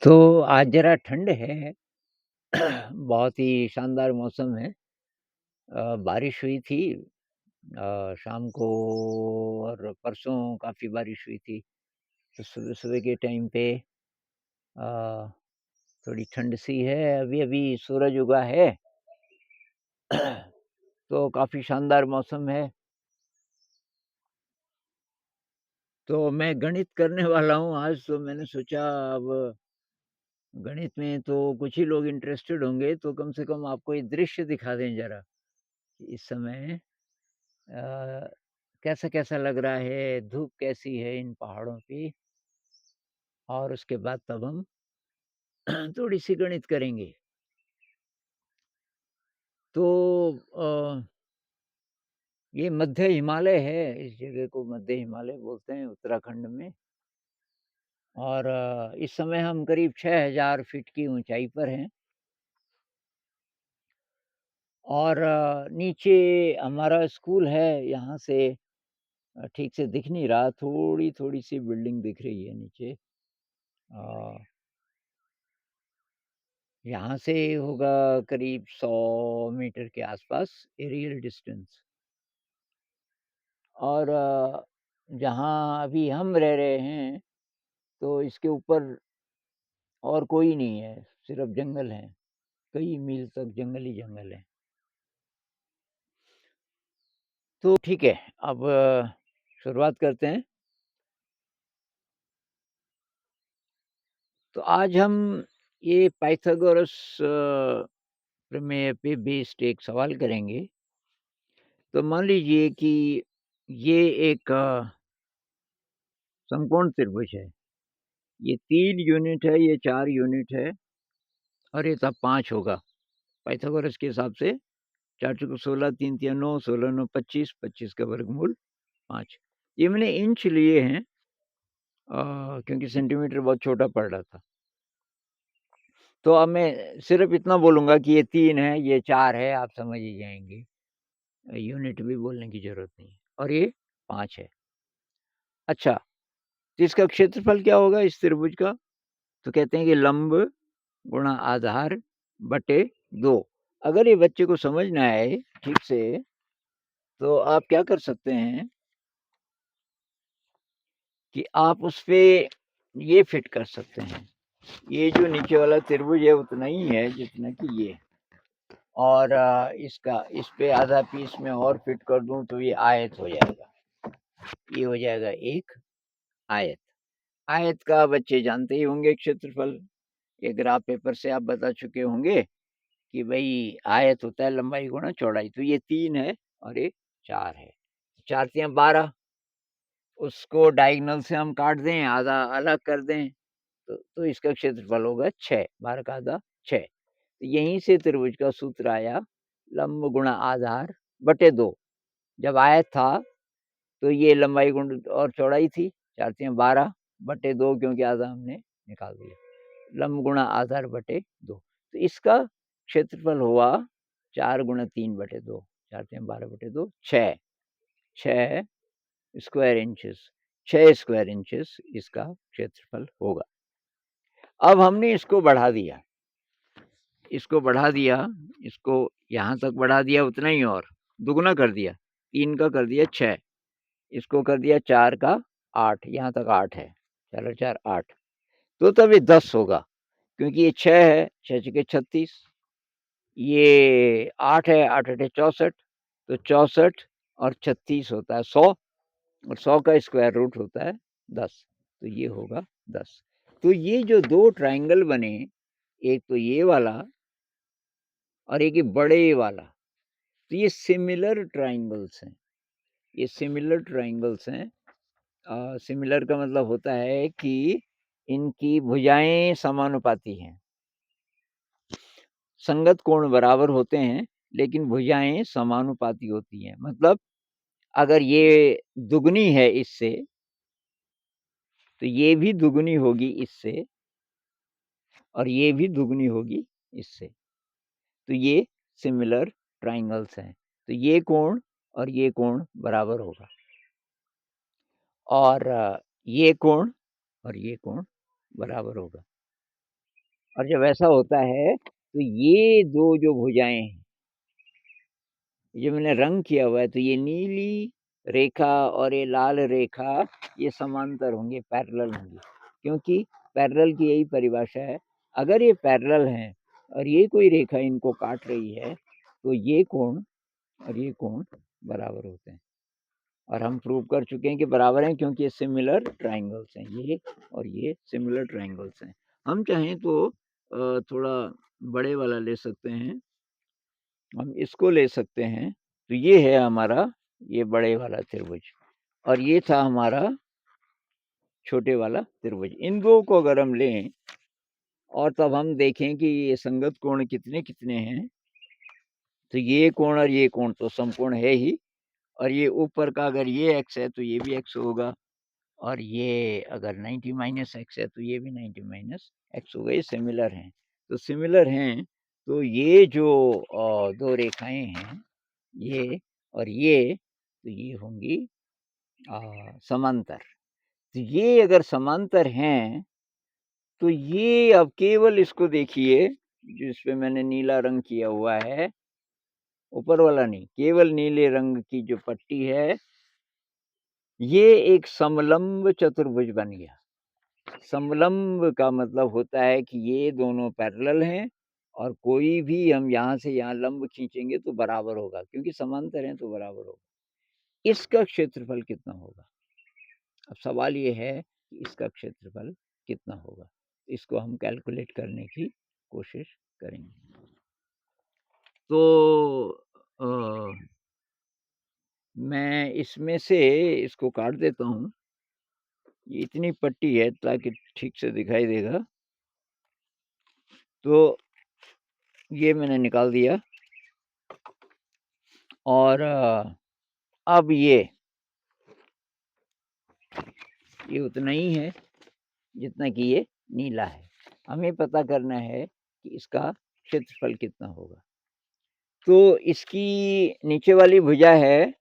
तो आज ज़रा ठंड है। बहुत ही शानदार मौसम है। बारिश हुई थी शाम को और परसों काफ़ी बारिश हुई थी। तो सुबह-सुबह के टाइम पे अ, थोड़ी ठंड सी है, अभी-अभी सूरज उगा है। तो काफ़ी शानदार मौसम है। तो मैं गणित करने वाला हूँ आज, तो मैंने सोचा अब गणित में तो कुछ ही लोग इंटरेस्टेड होंगे, तो कम से कम आपको ये दृश्य दिखा दें ज़रा, कि इस समय अ, कैसा-कैसा लग रहा है, धूप कैसी है इन पहाड़ों पे और उसके बाद तब हम थोड़ी-सी गणित करेंगे। तो अ, ये मध्य हिमालय है, इस जगह को मध्य हिमालय बोलते हैं उत्तराखंड में। और इस समय हम करीब 6000 फीट की ऊँचाई पर हैं और नीचे हमारा स्कूल है, यहाँ से ठीक से दिख नहीं रहा, थोड़ी-थोड़ी सी बिल्डिंग दिख रही है नीचे। अ यहाँ से होगा करीब 100 मीटर के आसपास एरियल डिस्टेंस। और जहाँ अभी हम रह रहे हैं, तो इसके ऊपर और कोई नहीं है, सिर्फ़ जंगल हैं, कई मील तक जंगल ही जंगल है। तो ठीक है, अब शुरुआत करते हैं। तो आज हम ये पाइथागोरस प्रमेय पे बेस्ड एक सवाल करेंगे। तो मान लीजिए कि ये एक समकोण त्रिभुज है। ये 3 यूनिट है, ये 4 यूनिट है और ये तब 5 होगा। पाइथागोरस के हिसाब से 4 चौके 16, 3 तिया 9, 16 9 25, 25 का वर्गमूल 5। ये मैंने इंच लिए हैं क्योंकि सेंटीमीटर बहुत छोटा पड़ रहा था। तो अब मैं सिर्फ़ इतना बोलूँगा कि ये 3 है, ये 4 है, आप समझ ही जाएँगे। यूनिट भी बोलने की ज़रूरत नहीं है और ये 5 है। अच्छा, तो इसका क्षेत्रफल क्या होगा इस त्रिभुज का? तो कहते हैं कि लंब गुणा आधार बटे 2। अगर ये बच्चे को समझ ना आए ठीक से, तो आप क्या कर सकते हैं कि आप उसपे ये फिट कर सकते हैं। ये जो नीचे वाला त्रिभुज है उतना ही है जितना कि ये, और इसका इस पे आधा पीस में और फिट कर दूँ तो ये आयत हो जाएगा। ये हो जाएगा एक आयत। आयत का बच्चे जानते ही होंगे क्षेत्रफल। ये ग्राफ पेपर से आप बता चुके होंगे कि भई आयत होता है लंबाई गुणा चौड़ाई। तो ये 3 है और ये 4 है। 4 तिया 12, उसको डायगोनल से हम काट दें, आधा अलग कर दें, तो इसका क्षेत्रफल होगा 6, 12 का आधा 6। तो यहीं से त्रिभुज का सूत्र आया, लंब गुणा आधार बटे 2। जब आयत था, तो ये लंबाई गुण और चौड़ाई थी, 4 तिया 12 बटे 2, क्योंकि आधा हमने निकाल दिया। लंब गुणा आधार बटे 2। तो इसका क्षेत्रफल हुआ 4 गुणा 3 बटे 2, 4 तिया 12 बटे 2, 6। 6 स्क्वायर इंचेस, 6 स्क्वायर इंचेस इसका क्षेत्रफल होगा। अब हमने इसको बढ़ा दिया, इसको बढ़ा दिया, इसको यहाँ तक बढ़ा दिया उतना ही, और दुगुना कर दिया, 3 का कर दिया 6, इसको कर दिया 4 का 8, यहाँ तक 8 है, 4 और 4 8। तो तब ये 10 होगा, क्योंकि ये 6 है, 6 छके 36, ये 8 है, 8 अठे 64, तो 64 और 36 होता है 100, और 100 का स्क्वायर रूट होता है 10, तो ये होगा 10। तो ये जो 2 ट्रायंगल बने, एक तो ये वाला और एक ये बड़े वाला, तो ये सिमिलर ट्रायंगल्स हैं, ये सिमिलर ट्रायंगल्स हैं। सिमिलर का मतलब होता है कि इनकी भुजाएँ समानुपाती हैं। संगत कोण बराबर होते हैं, लेकिन भुजाएँ समानुपाती होती हैं। मतलब अगर ये दुगनी है इससे, तो ये भी दुगनी होगी इससे, और ये भी दुगनी होगी इससे। तो ये सिमिलर ट्रायंगल्स हैं। तो ये कोण और ये कोण बराबर होगा, और ये कोण और ये कोण बराबर होगा। और जब ऐसा होता है तो ये दो जो भुजाएं हैं, ये मैंने रंग किया हुआ है, तो ये नीली रेखा और ये लाल रेखा ये समांतर होंगे, पैरेलल होंगे, क्योंकि पैरेलल की यही परिभाषा है। अगर ये पैरेलल हैं और ये कोई रेखा इनको काट रही है तो ये कोण और ये कोण बराबर होते हैं, और हम प्रूव कर चुके हैं कि बराबर हैं, क्योंकि ये सिमिलर ट्रायंगल्स हैं, ये और ये सिमिलर ट्रायंगल्स हैं। हम चाहें तो थोड़ा बड़े वाला ले सकते हैं, हम इसको ले सकते हैं। तो ये है हमारा ये बड़े वाला त्रिभुज, और ये था हमारा छोटे वाला त्रिभुज। इन दो को अगर हम लें और तब हम देखें कि ये संगत कोण कितने कितने हैं, तो ये कोण और ये कोण तो समकोण है ही, और ये ऊपर का अगर ये x है तो ये भी x होगा, और ये अगर 90 माइनस एक्स है तो ये भी 90 माइनस एक्स होगा। ये सिमिलर हैं, तो सिमिलर हैं तो ये जो दो रेखाएं हैं, ये और ये, तो ये होंगी समांतर। तो ये अगर समांतर हैं तो ये, अब केवल इसको देखिए, जिस पे मैंने नीला रंग किया हुआ है, ऊपर वाला नहीं, केवल नीले रंग की जो पट्टी है, ये एक समलंब चतुर्भुज बन गया। समलंब का मतलब होता है कि ये दोनों पैरेलल हैं, और कोई भी हम यहाँ से यहाँ लंब खींचेंगे तो बराबर होगा, क्योंकि समांतर हैं तो बराबर होगा। इसका क्षेत्रफल कितना होगा? अब सवाल ये है कि इसका क्षेत्रफल कितना होगा, इसको हम कैलकुलेट करने की कोशिश करेंगे। तो मैं इसमें से इसको काट देता हूँ, ये इतनी पट्टी है ताकि ठीक से दिखाई देगा। तो ये मैंने निकाल दिया, और अब ये उतना ही है जितना कि ये नीला है। हमें पता करना है कि इसका क्षेत्रफल कितना होगा। तो इसकी नीचे वाली भुजा है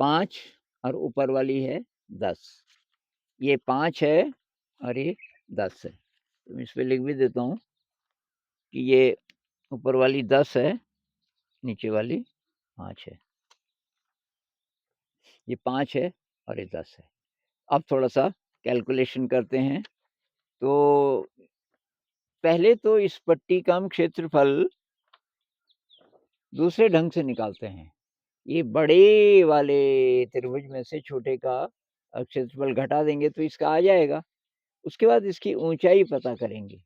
5 और ऊपर वाली है 10। ये 5 है और ये 10 है। तो इस पे लिख भी देता हूँ कि ये ऊपर वाली 10 है, नीचे वाली 5 है। ये 5 है और ये 10 है। अब थोड़ा सा कैलकुलेशन करते हैं। तो पहले तो इस पट्टी का हम क्षेत्रफल दूसरे ढंग से निकालते हैं। ये बड़े वाले त्रिभुज में से छोटे का क्षेत्रफल घटा देंगे तो इसका आ जाएगा। उसके बाद इसकी ऊंचाई पता करेंगे।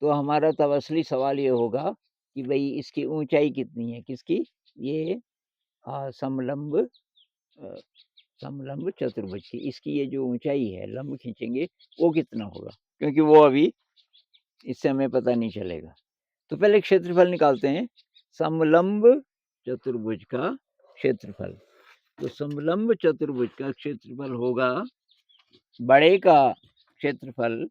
तो हमारा तब असली सवाल ये होगा कि भाई इसकी ऊंचाई कितनी है, किसकी? ये समलंब समलंब चतुर्भुज की, इसकी ये जो ऊंचाई है, लंब खींचेंगे वो कितना होगा, क्योंकि वो अभी इससे हमें पता नहीं चलेगा। तो पहले क्षेत्रफल निकालते हैं, समलंब चतुर्भुज का क्षेत्रफल। तो समलंब चतुर्भुज का क्षेत्रफल होगा, बड़े का क्षेत्रफल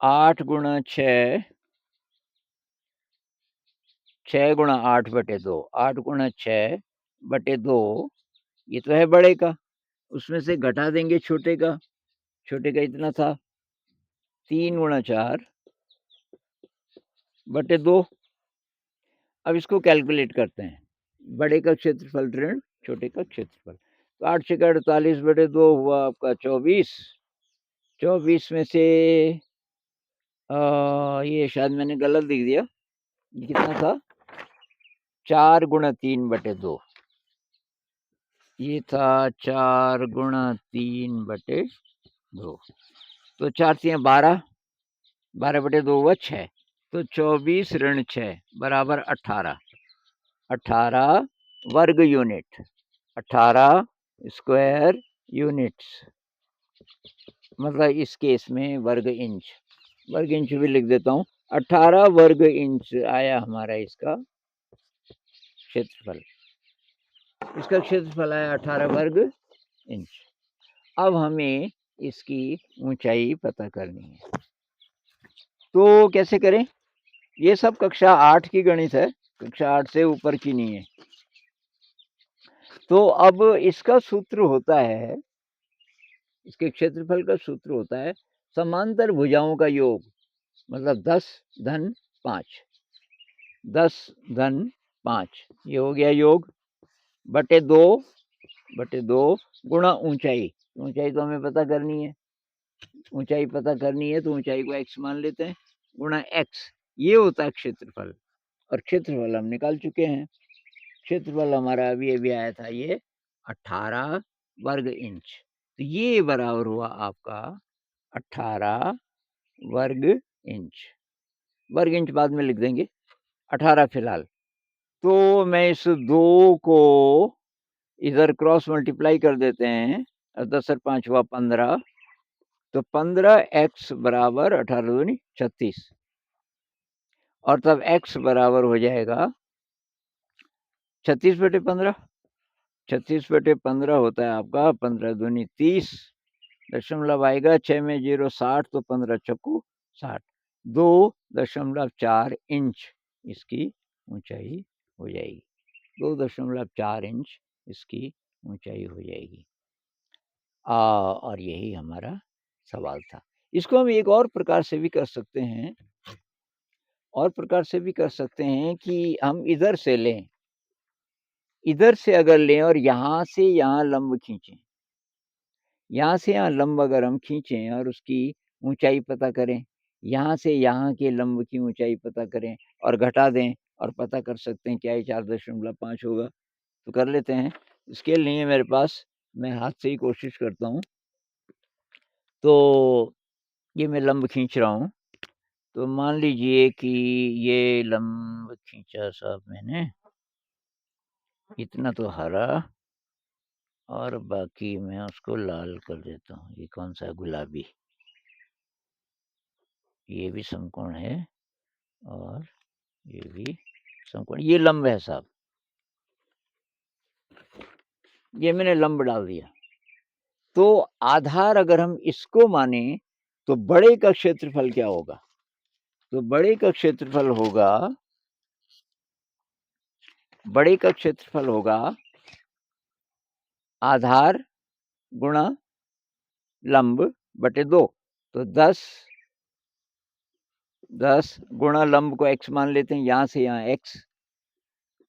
8 गुणा 6, 6 गुणा 8/2, 8 गुणा 6/2, ये तो है बड़े का। उसमें से घटा देंगे छोटे का, छोटे का इतना था 3 गुणा 4/2। अब इसको कैलकुलेट करते हैं, बड़े का क्षेत्रफल ऋण छोटे का क्षेत्रफल। तो 8 6 48/2 हुआ आपका 24। 24 में से ये शायद मैंने गलत लिख दिया, ये कितना था? 4 गुणा 3/2, ये था 4 गुणा 3/2। तो 4 3 12, 12/2 हुआ 6। तो 24 ऋण 6 बराबर 18, 18 वर्ग यूनिट, 18 स्क्वायर यूनिट्स, मतलब इस केस में वर्ग इंच, वर्ग इंच भी लिख देता हूँ। 18 वर्ग इंच आया हमारा इसका क्षेत्रफल। इसका क्षेत्रफल आया 18 वर्ग इंच। अब हमें इसकी ऊंचाई पता करनी है। तो कैसे करें? ये सब कक्षा 8 की गणित है, कक्षा 8 से ऊपर की नहीं है। तो अब इसका सूत्र होता है, इसके क्षेत्रफल का सूत्र होता है समांतर भुजाओं का योग, मतलब 10 धन 5, 10 धन 5 ये हो गया योग, बटे 2 गुणा ऊंचाई। ऊंचाई तो हमें पता करनी है, ऊंचाई पता करनी है तो ऊंचाई को x मान लेते हैं, गुणा x, ये होता है क्षेत्रफल। और क्षेत्रफल हम निकाल चुके हैं। क्षेत्रफल हमारा अभी आया था ये 18 वर्ग इंच। तो ये बराबर हुआ आपका 18 वर्ग इंच। वर्ग इंच बाद में लिख देंगे, 18 फिलहाल। तो मैं इस 2 को इधर क्रॉस मल्टीप्लाई कर देते हैं, 10 और 5 हुआ 15, तो 15x बराबर 18 दूनी 36, और तब x बराबर हो जाएगा 36/15। 36/15 होता है आपका 15 दूनी 30, दशमलव आएगा 6 में 0 60, तो 15 चक्कू 60, 2.4 इंच इसकी ऊंचाई हो जाएगी। 2.4 इंच इसकी ऊंचाई हो जाएगी। और यही हमारा सवाल था। इसको हम एक और प्रकार से भी कर सकते हैं, कि हम इधर से लें, इधर से अगर लें और यहाँ से यहाँ लंब खींचें, यहाँ से यहाँ लंब अगर हम खींचें और उसकी ऊंचाई पता करें, यहाँ से यहाँ के लंब की ऊंचाई पता करें और घटा दें और पता कर सकते हैं क्या ये 4.5 होगा। तो कर लेते हैं। स्केल नहीं है मेरे पास, मैं हाथ से ही कोशिश करता हूँ। तो ये मैं लंब खींच रहा हूँ, तो मान लीजिए कि ये लंब खींचा साहब मैंने, इतना तो हरा और बाकी मैं उसको लाल कर देता हूँ। ये कौन सा है? गुलाबी। ये भी समकोण है और ये भी समकोण। ये लंब है साहब, ये मैंने लंब डाल दिया। तो आधार अगर हम इसको माने तो बड़े का क्षेत्रफल क्या होगा? तो बड़े का क्षेत्रफल होगा आधार गुणा लंब बटे 2। तो 10 गुणा लंब को x मान लेते हैं, यहाँ से यहाँ x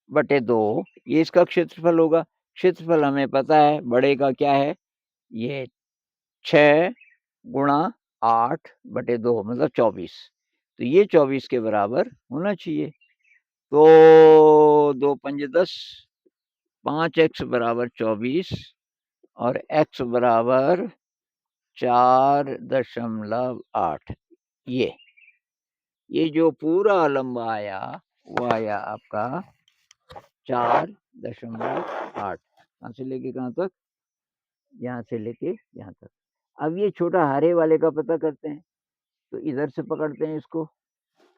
बटे 2, ये इसका क्षेत्रफल होगा। क्षेत्रफल हमें पता है बड़े का क्या है, ये 6 गुणा 8 बटे 2 मतलब 24। तो ये 24 के बराबर होना चाहिए। तो 2 पंजे 10, 5x बराबर 24 और x बराबर 4.8। ये जो पूरा लंबा आया वो आया आपका 4.8। कहाँ से लेके कहाँ तक? यहाँ से लेके यहाँ तक। अब ये छोटा हरे वाले का पता करते हैं, तो इधर से पकड़ते हैं इसको।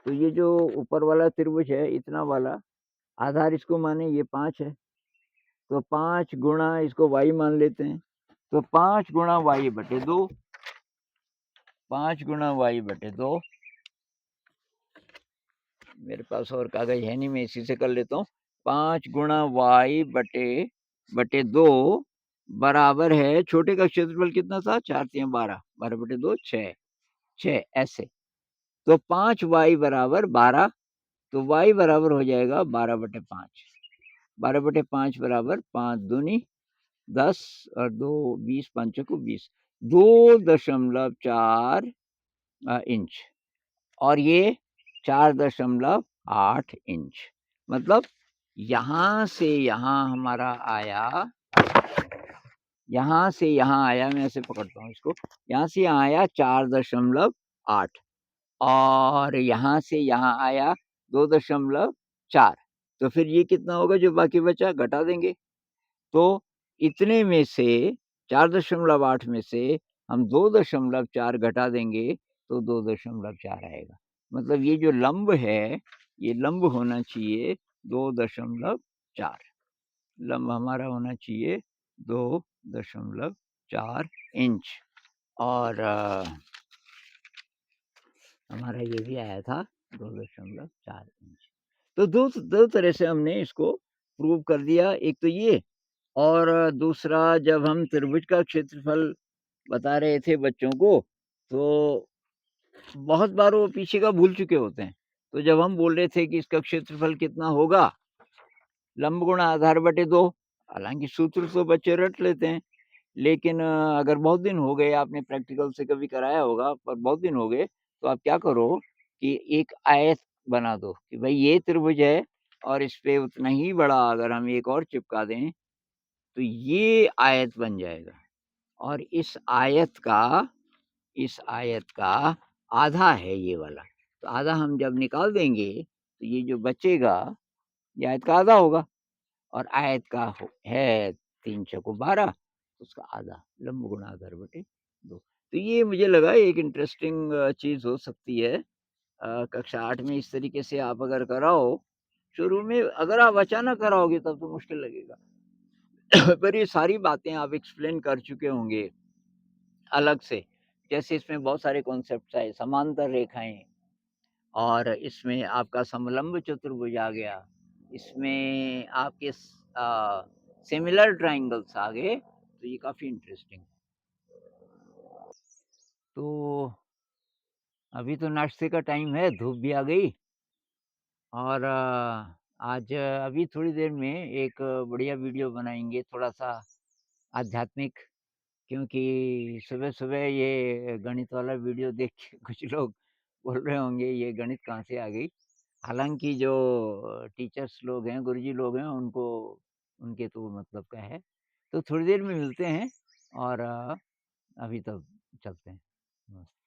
तो ये जो ऊपर वाला त्रिभुज है, इतना वाला आधार इसको माने ये 5 है, तो 5 गुणा इसको y मान लेते हैं। तो 5 गुणा y बटे 2, 5 गुणा y बटे 2। मेरे पास और कागज है नहीं, मैं इसी से कर लेता हूँ। 5 गुणा y बटे 2 बराबर है, छोटे का क्षेत्रफल कितना था? 4 3 12, 12 बटे 2 6 ऐसे। तो 5y बराबर 12, तो y बराबर हो जाएगा 12 बटे 5। 12 बटे 5 बराबर 5 दूनी 10 और 2 20, 5 चौको 20, 2.4 इंच। और ये 4.8 इंच। मतलब यहाँ से यहाँ हमारा आया, यहाँ से यहाँ आया, मैं ऐसे पकड़ता हूँ इसको, यहाँ से यहाँ आया 4.8 और यहाँ से यहाँ आया 2.4। तो फिर ये कितना होगा जो बाकी बचा? घटा देंगे। तो इतने में से 4.8 में से हम 2.4 घटा देंगे तो 2.4 आएगा। मतलब ये जो लंब है, ये लंब होना चाहिए 2.4। लंब हमारा होना चाहिए 2.4 इंच। और हमारा ये भी आया था 2.4 इंच। तो दो तरह से हमने इसको प्रूव कर दिया। एक तो ये, और दूसरा जब हम त्रिभुज का क्षेत्रफल बता रहे थे बच्चों को, तो बहुत बार वो पीछे का भूल चुके होते हैं। तो जब हम बोल रहे थे कि इसका क्षेत्रफल कितना होगा, लंब गुणा आधार बटे 2, हालाँकि सूत्र तो बच्चे रट लेते हैं, लेकिन अगर बहुत दिन हो गए, आपने प्रैक्टिकल से कभी कराया होगा, पर बहुत दिन हो गए, तो आप क्या करो कि एक आयत बना दो कि भई ये त्रिभुज है और इस पे उतना ही बड़ा अगर हम एक और चिपका दें, तो ये आयत बन जाएगा और इस आयत का आधा है ये वाला। तो आधा हम जब निकाल देंगे, तो ये जो बचेगा, ये आयत का आधा होगा और आयत का है 3 चौको 12, उसका आधा लंब गुणा आधार बटे 2। तो ये मुझे लगा एक इंटरेस्टिंग चीज़ हो सकती है। कक्षा 8 में इस तरीके से आप अगर कराओ, शुरू में अगर आप अचानक कराओगे तब तो मुश्किल लगेगा। पर ये सारी बातें आप एक्सप्लेन कर चुके होंगे अलग से। जैसे इसमें बहुत सारे कॉन्सेप्ट्स आए, समांतर रेखाएँ और इसमें आपका समलंब चतुर्भुज आ गया। इसमें आपके सिमिलर ट्रायंगल्स आ गए, तो ये काफ़ी इंटरेस्टिंग। तो अभी तो नाश्ते का टाइम है, धूप भी आ गई और आज अभी थोड़ी देर में एक बढ़िया वीडियो बनाएँगे, थोड़ा-सा आध्यात्मिक, क्योंकि सुबह-सुबह ये गणित वाला वीडियो देख के कुछ लोग बोल रहे होंगे ये गणित कहाँ से आ गई। हालाँकि जो टीचर्स लोग हैं, गुरुजी लोग हैं, उनको उनके तो मतलब का है। तो थोड़ी देर में मिलते हैं और अभी तो चलते हैं। नमस्ते।